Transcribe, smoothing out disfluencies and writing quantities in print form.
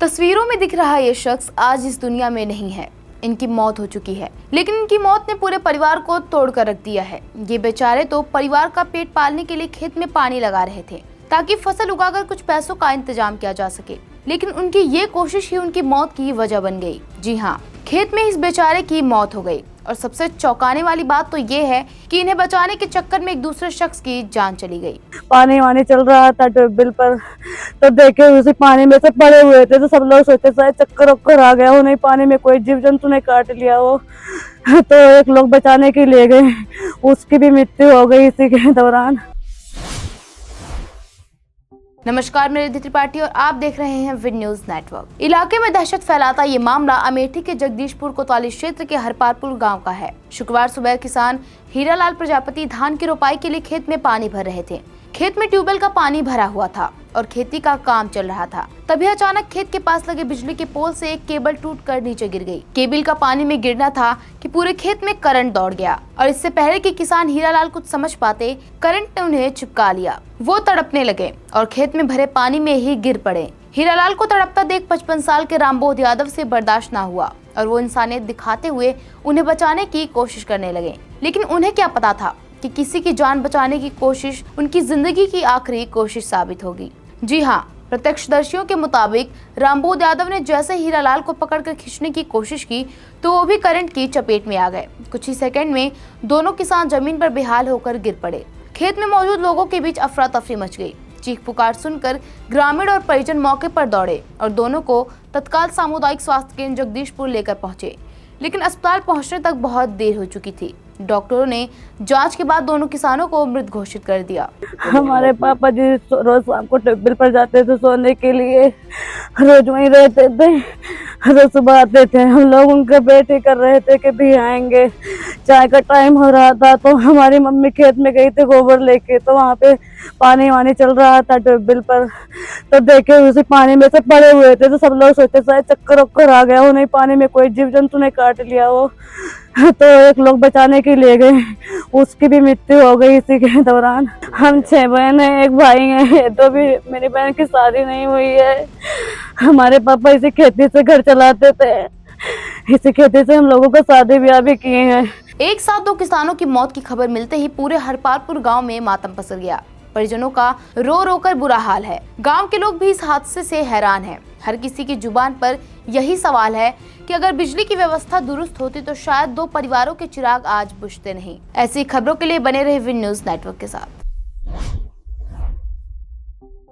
तस्वीरों में दिख रहा ये शख्स आज इस दुनिया में नहीं है। इनकी मौत हो चुकी है, लेकिन इनकी मौत ने पूरे परिवार को तोड़कर रख दिया है। ये बेचारे तो परिवार का पेट पालने के लिए खेत में पानी लगा रहे थे ताकि फसल उगाकर कुछ पैसों का इंतजाम किया जा सके, लेकिन उनकी ये कोशिश ही उनकी मौत की वजह बन गई। जी हाँ, खेत में इस बेचारे की मौत हो गई। और सबसे चौंकाने वाली बात तो ये है कि इन्हें बचाने के चक्कर में एक दूसरे शख्स की जान चली गई। पानी वानी चल रहा था ट्यूबवेल पर, तो देखे उसी पानी में से पड़े हुए थे, तो सब लोग सोचते शायद चक्कर वक्कर आ गया हो, नहीं पानी में कोई जीव जंतु ने काट लिया हो। तो एक लोग बचाने के लिए गए, उसकी भी मृत्यु हो गई इसी के दौरान। नमस्कार, मैं रिद्धि त्रिपाठी और आप देख रहे हैं विन न्यूज नेटवर्क। इलाके में दहशत फैलाता ये मामला अमेठी के जगदीशपुर कोतवाली क्षेत्र के हरपालपुर गांव का है। शुक्रवार सुबह किसान हीरालाल प्रजापति धान की रोपाई के लिए खेत में पानी भर रहे थे। खेत में ट्यूबवेल का पानी भरा हुआ था और खेती का काम चल रहा था। तभी अचानक खेत के पास लगे बिजली के पोल से एक केबल टूटकर नीचे गिर गई। केबल का पानी में गिरना था कि पूरे खेत में करंट दौड़ गया और इससे पहले कि किसान हीरालाल कुछ समझ पाते, करंट ने उन्हें चिपका लिया। वो तड़पने लगे और खेत में भरे पानी में ही गिर पड़े। हीरालाल को तड़पता देख 55 साल के रामबोध यादव से बर्दाश्त न हुआ और वो इंसानियत दिखाते हुए उन्हें बचाने की कोशिश करने लगे। लेकिन उन्हें क्या पता था कि किसी की जान बचाने की कोशिश उनकी जिंदगी की आखिरी कोशिश साबित होगी। जी हाँ, प्रत्यक्षदर्शियों के मुताबिक रामबोध यादव ने जैसे हीरालाल को पकड़कर खींचने की कोशिश की तो वो भी करंट की चपेट में आ गए। कुछ ही सेकंड में दोनों किसान जमीन पर बेहाल होकर गिर पड़े। खेत में मौजूद लोगों के बीच अफरा तफरी मच गई। चीख पुकार सुनकर ग्रामीण और परिजन मौके पर दौड़े और दोनों को तत्काल सामुदायिक स्वास्थ्य केंद्र जगदीशपुर लेकर पहुंचे, लेकिन अस्पताल पहुंचने तक बहुत देर हो चुकी थी। डॉक्टरों ने जांच के बाद दोनों किसानों को मृत घोषित कर दिया। हमारे पापा जी रोज शाम को ट्यूबवेल पर जाते थे सोने के लिए, रोज वहीं रहते थे, रोज सुबह आते थे। हम लोग उनके वेट ही कर रहे थे कि भी आएंगे। चाय का टाइम हो रहा था तो हमारी मम्मी खेत में गई थी गोबर लेके, तो वहाँ पे पानी वानी चल रहा था ट्यूबवेल पर, तो देखे उसी पानी में से पड़े हुए थे, तो सब लोग सोचते शायद चक्कर वक्कर आ गया हो, नहीं पानी में कोई जीव जंतु ने काट लिया हो। तो एक लोग बचाने के लिए गए, उसकी भी मृत्यु हो गई इसी के दौरान। हम 6 बहन हैं, एक भाई है, तो भी मेरी बहन की शादी नहीं हुई है। हमारे पापा इसी खेती से घर चलाते थे, इसी खेती से हम लोगों को शादी ब्याह भी किए हैं। एक साथ 2 किसानों की मौत की खबर मिलते ही पूरे हरपालपुर गांव में मातम पसर गया। परिजनों का रो रो कर बुरा हाल है। गांव के लोग भी इस हादसे से हैरान हैं। हर किसी की जुबान पर यही सवाल है कि अगर बिजली की व्यवस्था दुरुस्त होती तो शायद 2 परिवारों के चिराग आज बुझते नहीं। ऐसी खबरों के लिए बने रहे विन न्यूज नेटवर्क के साथ।